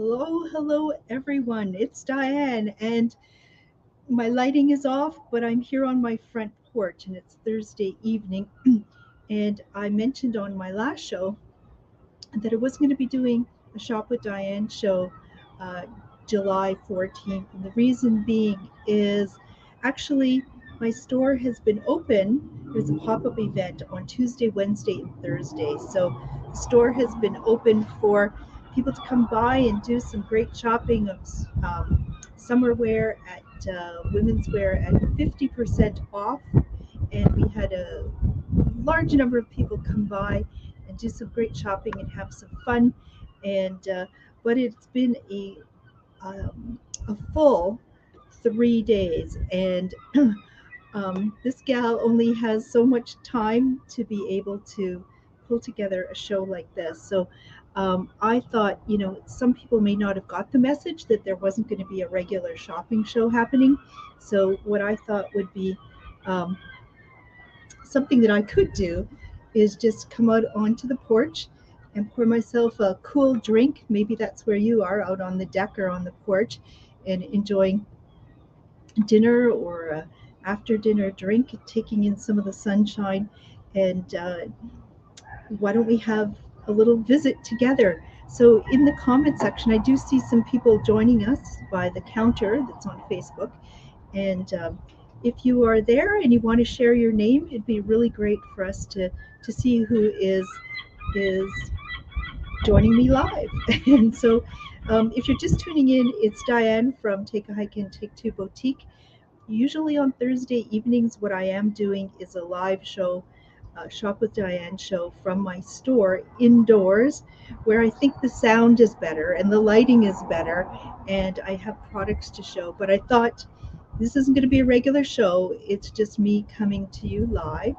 Hello, everyone. It's Diane, and my lighting is off, but I'm here on my front porch, and it's Thursday evening. And I mentioned on my last show that I was going to be doing a Shop with Diane show uh, July 14th. And the reason being is actually my store has been open. There's a pop up event on Tuesday, Wednesday, and Thursday. So the store has been open for people to come by and do some great shopping of summer wear at women's wear at 50% off. And we had a large number of people come by and do some great shopping and have some fun. And but it's been a full 3 days, and this gal only has so much time to be able to pull together a show like this. So I thought, some people may not have got the message that there wasn't going to be a regular shopping show happening. So what I thought would be um, something that I could do is just come out onto the porch and pour myself a cool drink. Maybe that's where you are, out on the deck or on the porch, and enjoying dinner or a after dinner drink, taking in some of the sunshine. And why don't we have a little visit together? So, in the comment section, I do see some people joining us by the counter that's on Facebook. And if you are there and you want to share your name, it'd be really great for us to see who is joining me live. And so, if you're just tuning in, it's Diane from Take a Hike and Take Two Boutique. Usually on Thursday evenings, what I am doing is a live show, Shop with Diane show from my store indoors, where I think the sound is better and the lighting is better, and I have products to show. But I thought this isn't going to be a regular show, it's just me coming to you live.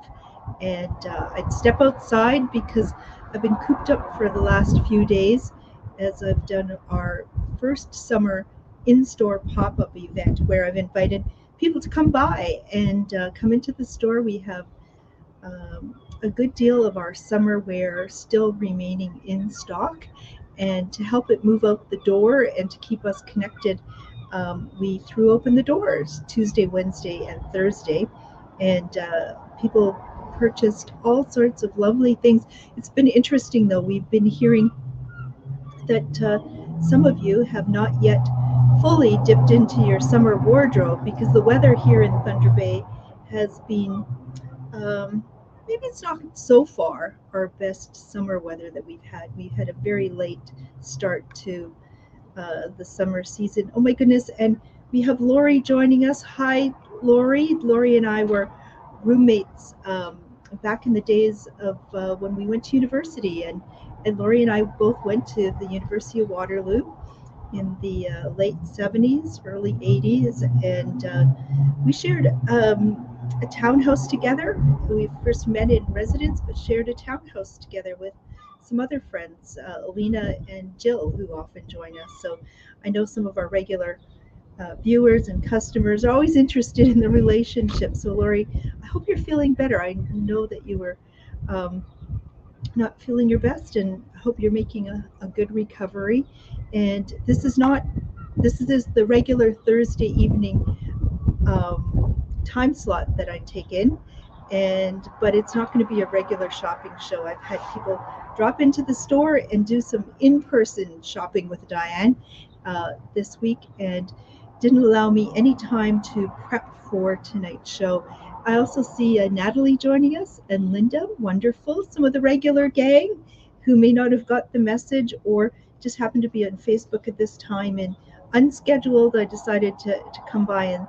And I'd step outside because I've been cooped up for the last few days as I've done our first summer in store pop up event where I've invited people to come by and come into the store. We have a good deal of our summer wear still remaining in stock. And to help it move out the door and to keep us connected, we threw open the doors Tuesday, Wednesday, and Thursday. And people purchased all sorts of lovely things. It's been interesting, though. We've been hearing that some of you have not yet fully dipped into your summer wardrobe because the weather here in Thunder Bay has been, maybe it's not so far our best summer weather that we've had. We've had a very late start to the summer season. Oh my goodness. And we have Lori joining us. Hi, Lori. Lori and I were roommates back in the days of when we went to university. And Lori and I both went to the University of Waterloo in the late 70s, early 80s. And we shared a townhouse together. We first met in residence, but shared a townhouse together with some other friends, Alina and Jill, who often join us. So I know some of our regular viewers and customers are always interested in the relationship. So Lori, I hope you're feeling better. I know that you were not feeling your best, and I hope you're making a good recovery. And this is the regular Thursday evening time slot that I take in, but it's not going to be a regular shopping show. I've had people drop into the store and do some in-person shopping with Diane this week, and didn't allow me any time to prep for tonight's show. I also see Natalie joining us, and Linda, wonderful. Some of the regular gang who may not have got the message or just happened to be on Facebook at this time and unscheduled. I decided to come by and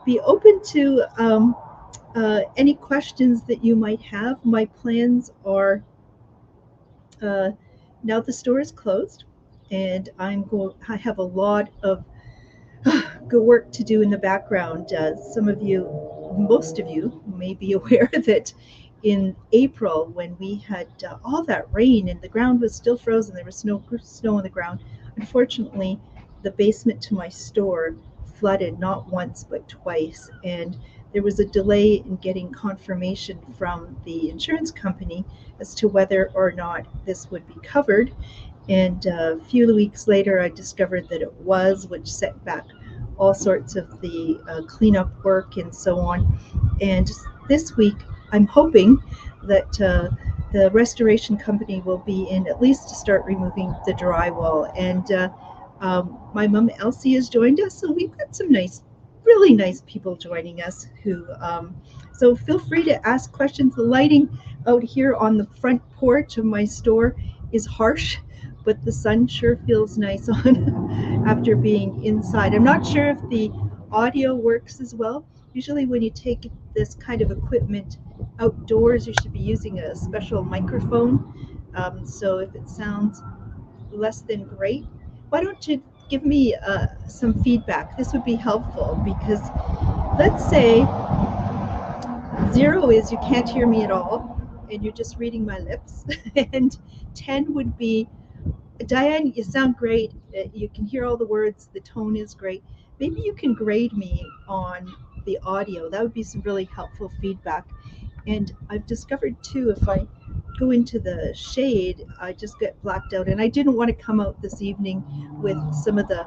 be open to any questions that you might have. My plans are now the store is closed, and I have a lot of good work to do in the background. Most of you may be aware that in April, when we had all that rain and the ground was still frozen, there was no snow on the ground. Unfortunately, the basement to my store flooded not once but twice, and there was a delay in getting confirmation from the insurance company as to whether or not this would be covered. And a few weeks later, I discovered that it was, which set back all sorts of the cleanup work and so on. And this week, I'm hoping that the restoration company will be in at least to start removing the drywall. And my mom Elsie has joined us, so we've got some really nice people joining us who. So feel free to ask questions. The lighting out here on the front porch of my store is harsh, but the sun sure feels nice on after being inside. I'm not sure if the audio works as well. Usually when you take this kind of equipment outdoors, you should be using a special microphone. So if it sounds less than great, why don't you give me some feedback? This would be helpful because let's say 0 is you can't hear me at all and you're just reading my lips, and 10 would be, Diane, you sound great. You can hear all the words. The tone is great. Maybe you can grade me on the audio. That would be some really helpful feedback. And I've discovered too, if I go into the shade, I just get blacked out. And I didn't want to come out this evening with some of the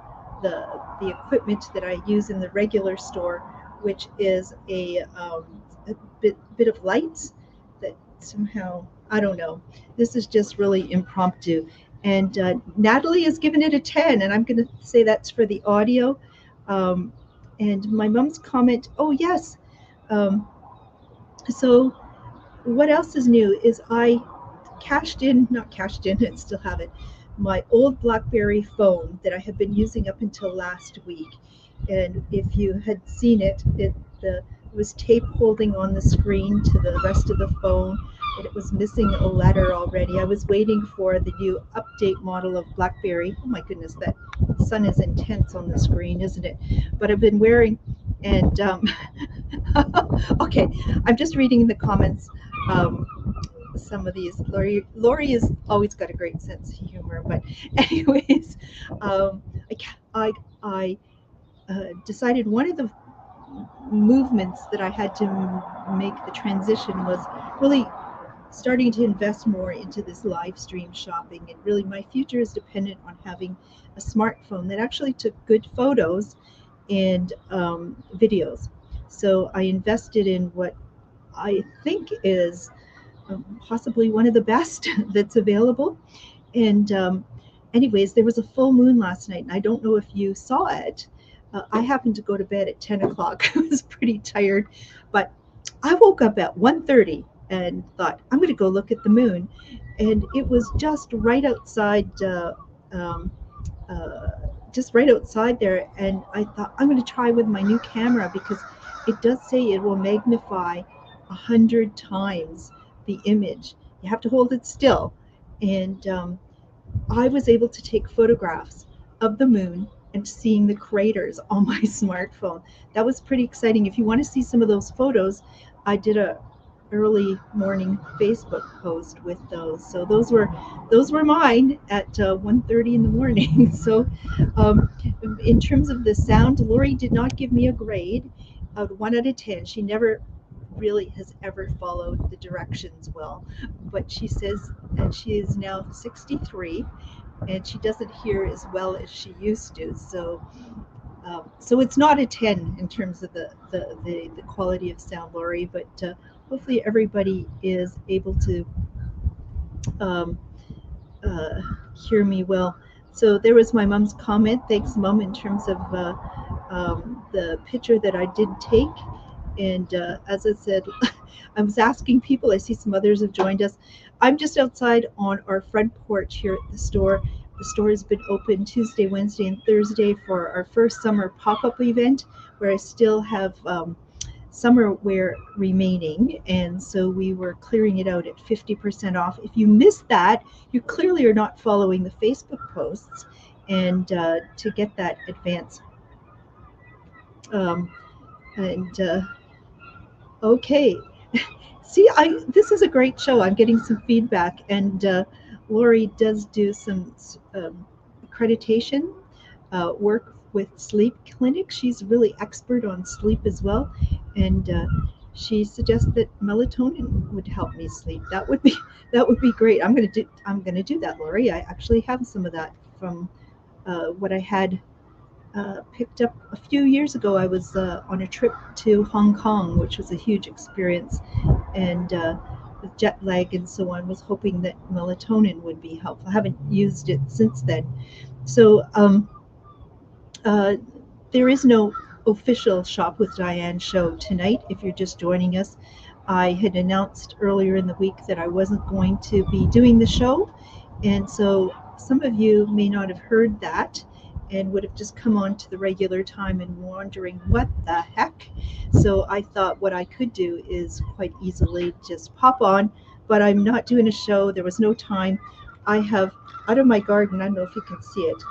equipment that I use in the regular store, which is a bit of lights that somehow, I don't know. This is just really impromptu. And Natalie has given it a 10, and I'm going to say that's for the audio. And my mom's comment, oh, yes. So what else is new is I not cashed in, I still have it, my old BlackBerry phone that I had been using up until last week. And if you had seen it, it was tape holding on the screen to the rest of the phone, and it was missing a letter already. I was waiting for the new update model of BlackBerry. Oh my goodness, that sun is intense on the screen, isn't it? But I've been wearing, and okay, I'm just reading the comments. Some of these, Lori has always got a great sense of humor, but anyways, I decided one of the movements that I had to make the transition was really starting to invest more into this live stream shopping. And really my future is dependent on having a smartphone that actually took good photos and videos. So I invested in what I think is possibly one of the best that's available. And anyways, there was a full moon last night, and I don't know if you saw it. I happened to go to bed at 10 o'clock. I was pretty tired, but I woke up at 1:30 and thought, I'm going to go look at the moon. And it was just right outside, um, uh, just right outside there. And I thought, I'm going to try with my new camera because it does say it will magnify 100 times the image. You have to hold it still. And I was able to take photographs of the moon and seeing the craters on my smartphone. That was pretty exciting. If you want to see some of those photos, I did a early morning Facebook post with those. So those were mine at 1:30 in the morning. So in terms of the sound, Lori did not give me a grade of 1 out of 10. She never really has ever followed the directions well, but she says, and she is now 63, and she doesn't hear as well as she used to. So it's not a 10 in terms of the quality of sound, Lori, but hopefully everybody is able to um, uh, hear me well. So there was my mom's comment. Thanks, Mom, in terms of the picture that I did take. And as I said, I was asking people, I see some others have joined us. I'm just outside on our front porch here at the store. The store has been open Tuesday, Wednesday, and Thursday for our first summer pop-up event, where I still have summer wear remaining. And so we were clearing it out at 50% off. If you missed that, you clearly are not following the Facebook posts. And to get that advance. And okay. See, this is a great show. I'm getting some feedback, and Lori does do some accreditation work with sleep clinic. She's really expert on sleep as well, and she suggests that melatonin would help me sleep. That would be great. I'm gonna do that, Lori. I actually have some of that from what I had picked up a few years ago. I was on a trip to Hong Kong, which was a huge experience, and with jet lag and so on, was hoping that melatonin would be helpful. I haven't used it since then. So uh, there is no official Shop with Diane show tonight. If you're just joining us, I had announced earlier in the week that I wasn't going to be doing the show, and so some of you may not have heard that and would have just come on to the regular time and wondering what the heck. So I thought what I could do is quite easily just pop on, but I'm not doing a show. There was no time. I have out of my garden, I don't know if you can see it,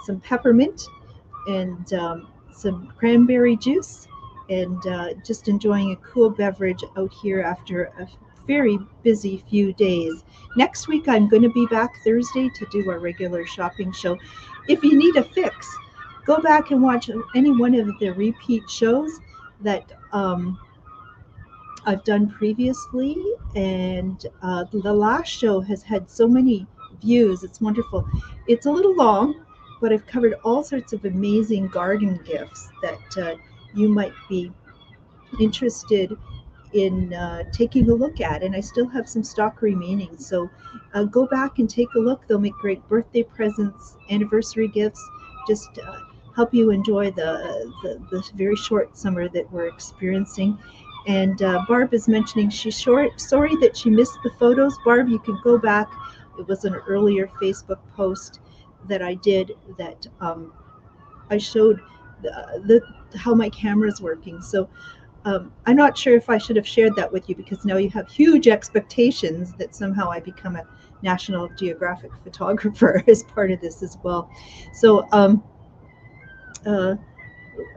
some peppermint and some cranberry juice, and just enjoying a cool beverage out here after a very busy few days. Next week, I'm going to be back Thursday to do our regular shopping show. If you need a fix, go back and watch any one of the repeat shows that I've done previously, and the last show has had so many views. It's wonderful. It's a little long, but I've covered all sorts of amazing garden gifts that you might be interested in taking a look at. And I still have some stock remaining. So go back and take a look. They'll make great birthday presents, anniversary gifts, just help you enjoy the very short summer that we're experiencing. And Barb is mentioning she's sorry that she missed the photos. Barb, you can go back. It was an earlier Facebook post that I did that I showed how my camera's working. So I'm not sure if I should have shared that with you, because now you have huge expectations that somehow I become a National Geographic photographer as part of this as well. So, uh,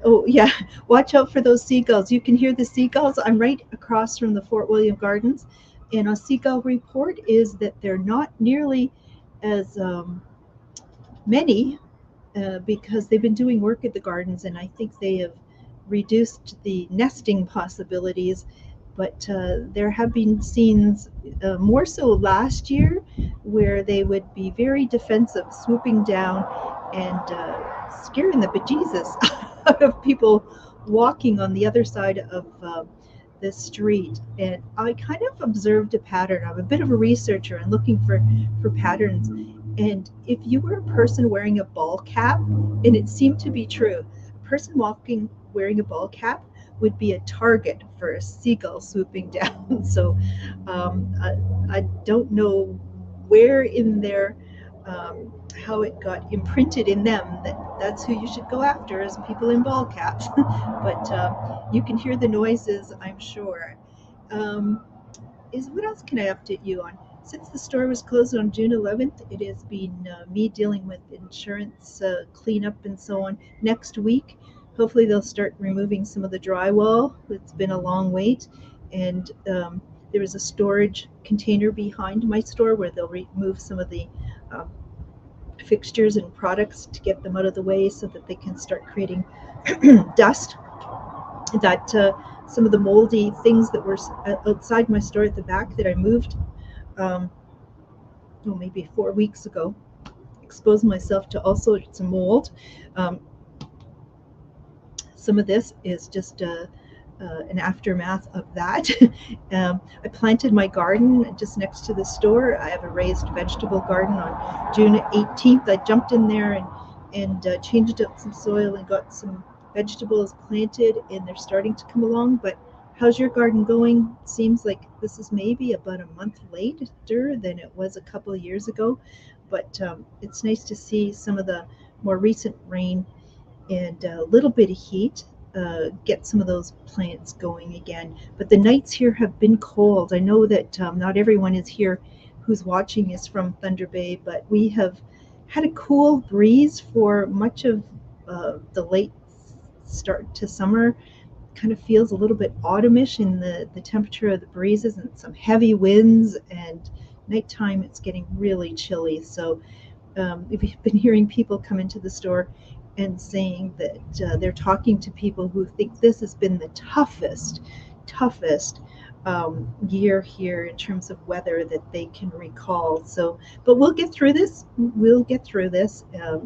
oh yeah, watch out for those seagulls. You can hear the seagulls. I'm right across from the Fort William Gardens, and a seagull report is that they're not nearly as many because they've been doing work at the gardens, and I think they have reduced the nesting possibilities. But there have been scenes, more so last year, where they would be very defensive, swooping down and scaring the bejesus out of people walking on the other side of the street. And I kind of observed a pattern. I'm a bit of a researcher and looking for patterns. And if you were a person wearing a ball cap, and it seemed to be true, a person walking wearing a ball cap would be a target for a seagull swooping down. So I don't know where in their how it got imprinted in them that that's who you should go after, as people in ball caps. But you can hear the noises, I'm sure. What else can I update you on? Since the store was closed on June 11th, it has been me dealing with insurance cleanup and so on. Next week, hopefully they'll start removing some of the drywall. It's been a long wait, and there is a storage container behind my store where they'll remove some of the um, fixtures and products to get them out of the way so that they can start creating dust. That some of the moldy things that were outside my store at the back that I moved maybe 4 weeks ago, exposed myself to all sorts of mold. Um, some of this is just an aftermath of that. I planted my garden just next to the store. I have a raised vegetable garden. On June 18th, I jumped in there and changed up some soil and got some vegetables planted, and they're starting to come along. But how's your garden going? Seems like this is maybe about a month later than it was a couple of years ago, but it's nice to see some of the more recent rain and a little bit of heat get some of those plants going again. But the nights here have been cold. I know that not everyone is here who's watching is from Thunder Bay, but we have had a cool breeze for much of the late start to summer. Kind of feels a little bit autumnish in the temperature of the breezes, and some heavy winds, and nighttime it's getting really chilly. So if you've been hearing people come into the store and saying that they're talking to people who think this has been the toughest year here in terms of weather that they can recall. So, but we'll get through this. We'll get through this.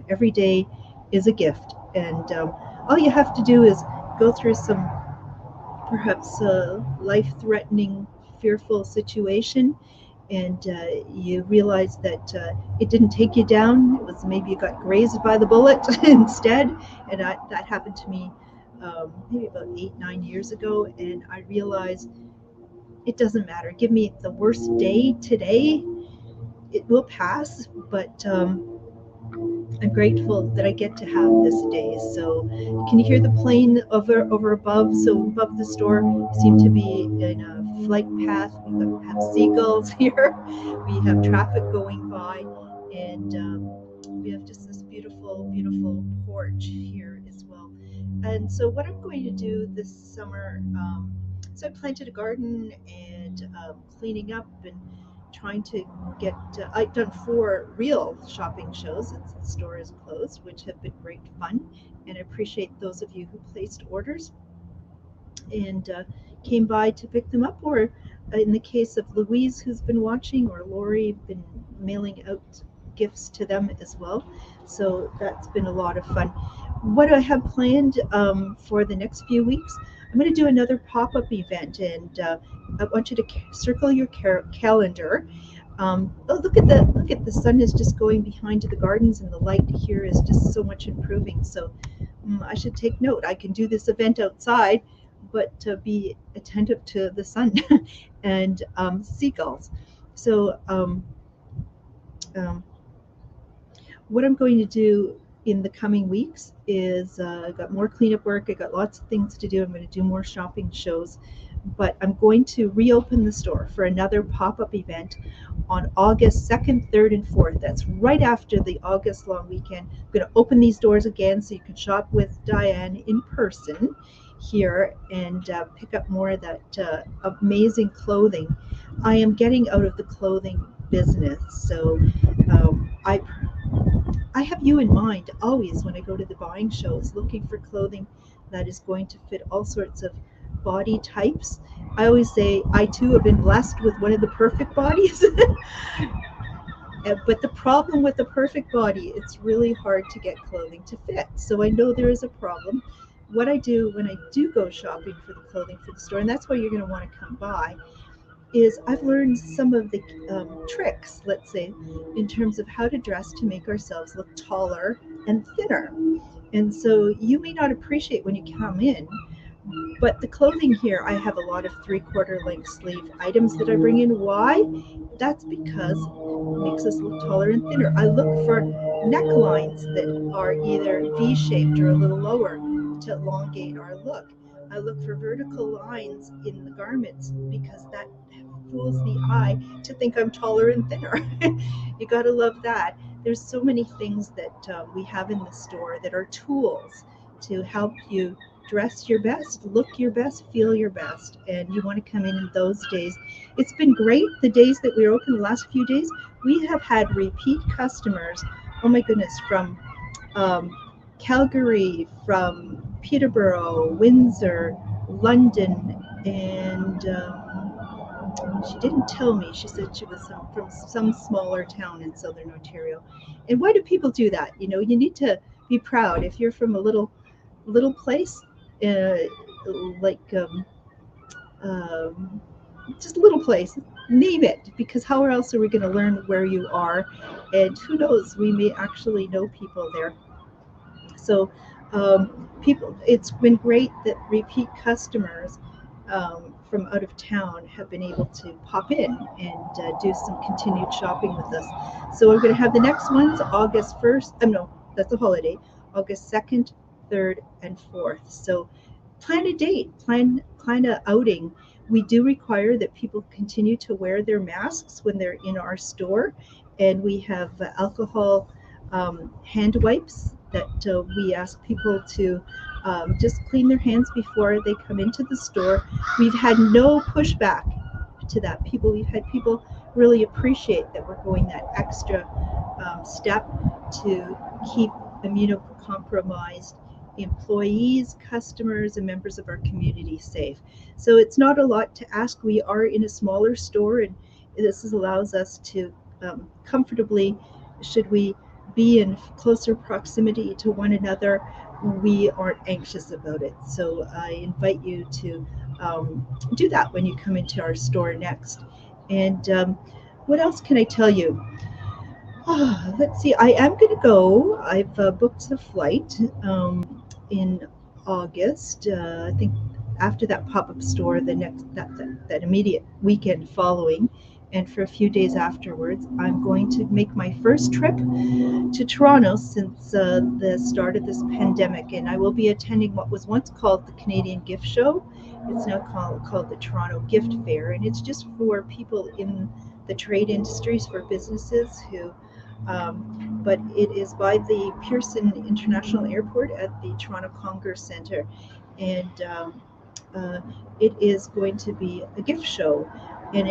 Every day is a gift, and all you have to do is go through some perhaps life-threatening, fearful situation, and you realize that it didn't take you down. It was maybe you got grazed by the bullet instead, and that happened to me maybe about 8, 9 years ago, and I realized it doesn't matter. Give me the worst day today, it will pass, but I'm grateful that I get to have this day. So, can you hear the plane over above? So above the store, we seem to be in a flight path. We have seagulls here. We have traffic going by, and we have just this beautiful porch here as well. And so, what I'm going to do this summer, so I planted a garden and cleaning up and trying to get. I've done 4 real shopping shows since the store is closed, which have been great fun, and I appreciate those of you who placed orders and came by to pick them up, or in the case of Louise, who's been watching, or Lori, been mailing out gifts to them as well. So that's been a lot of fun. What I have planned for the next few weeks, I'm going to do another pop-up event, and I want you to circle your calendar. Oh, look at the sun is just going behind the gardens, and the light here is just so much improving. So I should take note. I can do this event outside, but to be attentive to the sun and seagulls. So um, what I'm going to do in the coming weeks is I've got more cleanup work. I got lots of things to do. I'm going to do more shopping shows, but I'm going to reopen the store for another pop-up event on August 2nd, 3rd, and 4th. That's right after the August long weekend. I'm going to open these doors again so you can shop with Diane in person here and pick up more of that amazing clothing. I am getting out of the clothing business, so I have you in mind always when I go to the buying shows, looking for clothing that is going to fit all sorts of body types. I always say I too have been blessed with one of the perfect bodies. But the problem with the perfect body, it's really hard to get clothing to fit. So I know there is a problem. What I do when I do go shopping for the clothing for the store, and that's why you're going to want to come by, is I've learned some of the tricks, let's say, in terms of how to dress to make ourselves look taller and thinner. And so you may not appreciate when you come in, but the clothing here, I have a lot of 3/4 length sleeve items that I bring in. Why? That's because it makes us look taller and thinner. I look for necklines that are either V-shaped or a little lower to elongate our look. I look for vertical lines in the garments because that fools the eye to think I'm taller and thinner. You got to love that. There's so many things that we have in the store that are tools to help you dress your best, look your best, feel your best, and you want to come in those days. It's been great. The days that we were open, the last few days, we have had repeat customers. Oh my goodness, from um, Calgary, from Peterborough, Windsor, London, and she didn't tell me. She said she was from some smaller town in southern Ontario. And why do people do that? You know, you need to be proud. If you're from a little place, uh, like um, just a little place, name it, because how else are we going to learn where you are? And who knows, we may actually know people there. So people, it's been great that repeat customers from out of town have been able to pop in and do some continued shopping with us. So we're going to have the next ones August 1st. No, that's a holiday. August 2nd, 3rd, and 4th. So plan a date, plan a outing. We do require that people continue to wear their masks when they're in our store, and we have alcohol hand wipes that we ask people to just clean their hands before they come into the store. We've had no pushback to that. We've had people really appreciate that we're going that extra step to keep immunocompromised employees, customers, and members of our community safe. So it's not a lot to ask. We are in a smaller store, and this allows us to comfortably, should we be in closer proximity to one another, we aren't anxious about it. So I invite you to do that when you come into our store next. And what else can I tell you? Let's see. I am going to go. I've booked the flight in August. I think after that pop-up store, the next that immediate weekend following, and for a few days afterwards, I'm going to make my first trip to Toronto since the start of this pandemic, and I will be attending what was once called the Canadian Gift Show. It's now called the Toronto Gift Fair, and it's just for people in the trade industries, for businesses who but it is by the Pearson International Airport at the Toronto Congress Centre, and uh, it is going to be a gift show, and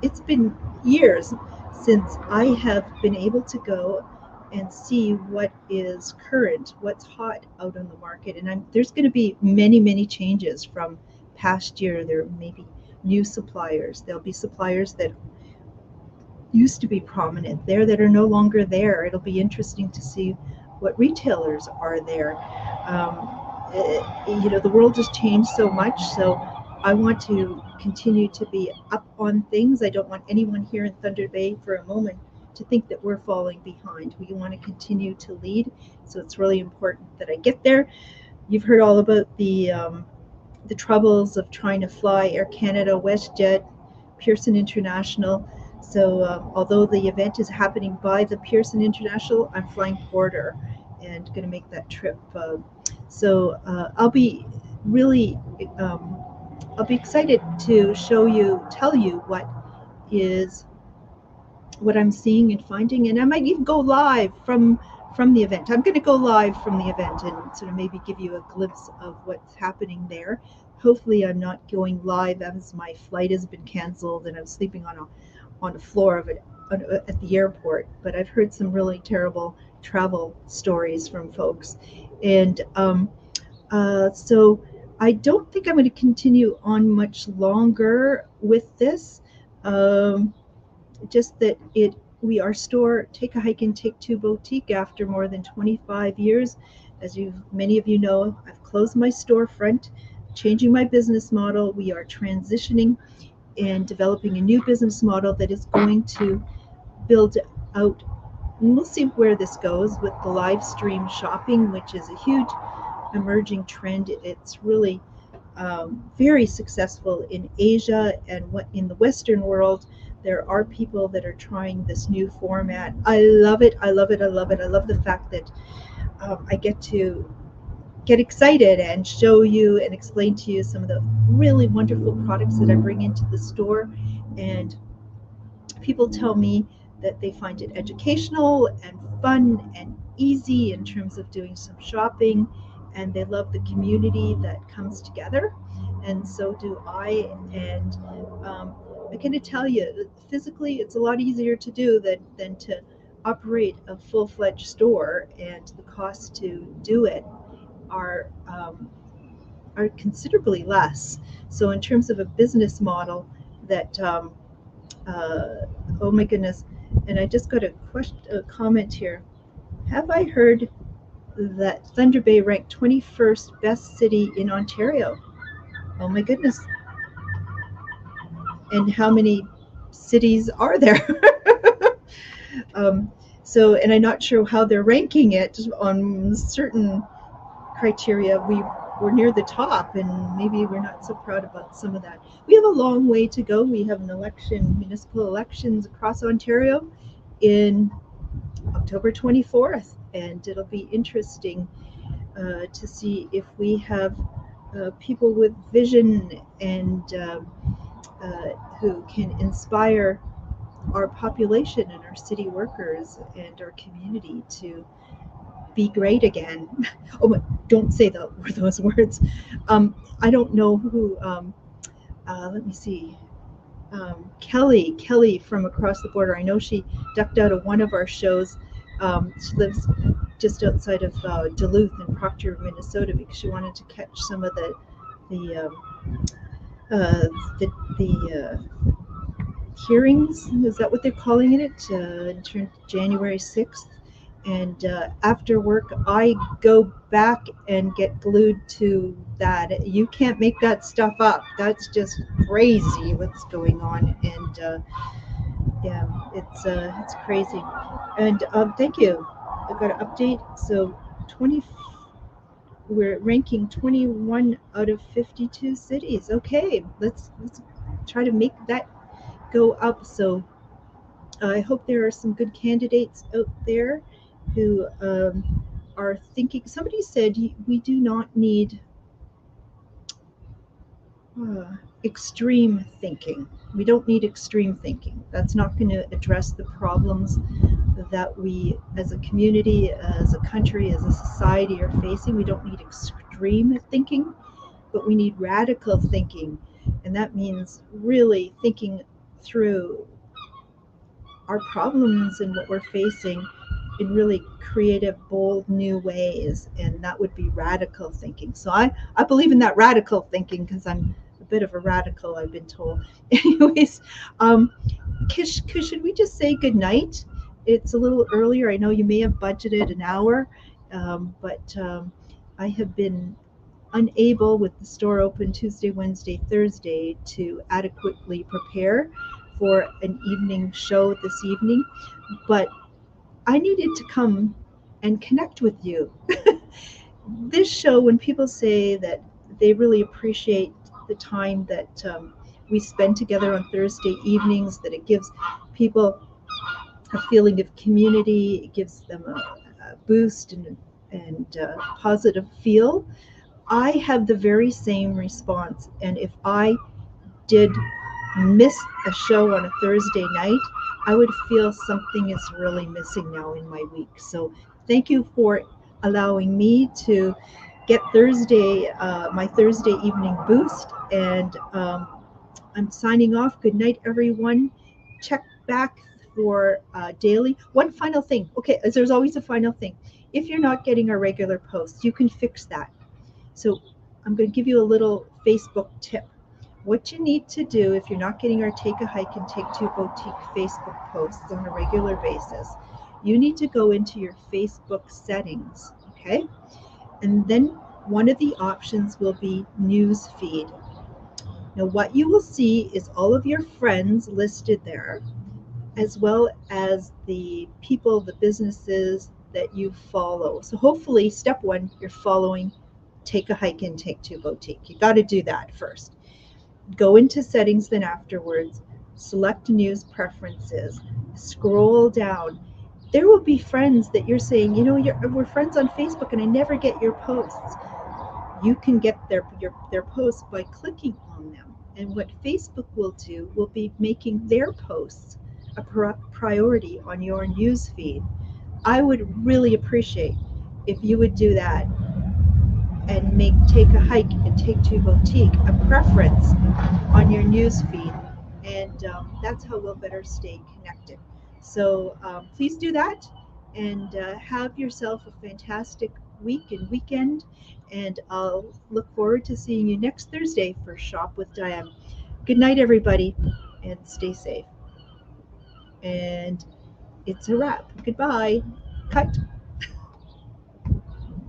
it's been years since I have been able to go and see what is current, what's hot out on the market, and there's going to be many changes from past year. There may be new suppliers. There'll be suppliers that used to be prominent there that are no longer there. It'll be interesting to see what retailers are there. The world has changed so much, so I want to continue to be up on things. I don't want anyone here in Thunder Bay for a moment to think that we're falling behind. We want to continue to lead, so it's really important that I get there. You've heard all about the troubles of trying to fly Air Canada, WestJet, Pearson International. So although the event is happening by the Pearson International, I'm flying Porter and going to make that trip. So I'll be really, I'll be excited to tell you what I'm seeing and finding, and I might even go live from the event. I'm going to go live from the event and sort of maybe give you a glimpse of what's happening there. Hopefully I'm not going live as my flight has been canceled and I'm sleeping on the floor of it at the airport, but I've heard some really terrible travel stories from folks. And so I don't think I'm going to continue on much longer with this. Just that we are store Take a Hike and Take Two boutique after more than 25 years. As many of you know, I've closed my storefront, changing my business model. We are transitioning and developing a new business model that is going to build out, and we'll see where this goes with the live stream shopping, which is a huge emerging trend. It's really very successful in Asia and in the Western world. There are people that are trying this new format. I love it. I love it. I love it. I love the fact that I get to get excited and show you and explain to you some of the really wonderful products that I bring into the store. And people tell me that they find it educational and fun and easy in terms of doing some shopping, and they love the community that comes together, and so do I. And I can tell you, physically, it's a lot easier to do than to operate a full-fledged store, and the costs to do it are considerably less. So in terms of a business model that oh my goodness, and I just got a comment here. Have I heard that Thunder Bay ranked 21st best city in Ontario? Oh my goodness. And how many cities are there? And I'm not sure how they're ranking it on certain criteria. We're near the top, and maybe we're not so proud about some of that. We have a long way to go. We have municipal elections across Ontario in October 24th, and it'll be interesting to see if we have people with vision and who can inspire our population and our city workers and our community to be great again. Oh, don't say those words. I don't know who. Let me see. Kelly from across the border. I know she ducked out of one of our shows. She lives just outside of Duluth in Proctor, Minnesota, because she wanted to catch some of the uh, the hearings. Is that what they're calling it? January 6th. And after work, I go back and get glued to that. You can't make that stuff up. That's just crazy what's going on. And yeah, it's crazy. And thank you. I got an update. So 20, we're ranking 21 out of 52 cities. Okay, let's try to make that go up. So I hope there are some good candidates out there who are thinking. Somebody said we do not need extreme thinking. We don't need extreme thinking. That's not going to address the problems that we, as a community, as a country, as a society, are facing. We don't need extreme thinking, but we need radical thinking. And that means really thinking through our problems and what we're facing in really creative, bold, new ways. And that would be radical thinking. So I believe in that radical thinking because I'm a bit of a radical, I've been told. Anyways, should we just say good night? It's a little earlier. I know you may have budgeted an hour, but I have been unable, with the store open Tuesday, Wednesday, Thursday, to adequately prepare for an evening show this evening. But I needed to come and connect with you. This show, when people say that they really appreciate the time that we spend together on Thursday evenings, that it gives people a feeling of community, it gives them a boost and positive feel. I have the very same response. And if I did miss a show on a Thursday night, I would feel something is really missing now in my week. So thank you for allowing me to get my Thursday evening boost. And I'm signing off. Good night, everyone. Check back for daily. One final thing. Okay, there's always a final thing. If you're not getting our regular posts, you can fix that. So I'm going to give you a little Facebook tip. What you need to do if you're not getting our Take a Hike and Take Two Boutique Facebook posts on a regular basis, you need to go into your Facebook settings, okay? And then one of the options will be news feed. Now what you will see is all of your friends listed there, as well as the people, the businesses that you follow. So hopefully, step one, you're following Take a Hike and Take Two Boutique. You got to do that first. Go into settings, then afterwards, select news preferences, scroll down. There will be friends that you're saying, we're friends on Facebook and I never get your posts. You can get their posts by clicking on them. And what Facebook will do will be making their posts a priority on your news feed. I would really appreciate if you would do that and make Take a Hike and Take Two Boutique a preference on your news feed. And that's how we'll better stay connected. So please do that and have yourself a fantastic week and weekend. And I'll look forward to seeing you next Thursday for Shop with Diane. Good night, everybody, and stay safe. And it's a wrap. Goodbye. Cut.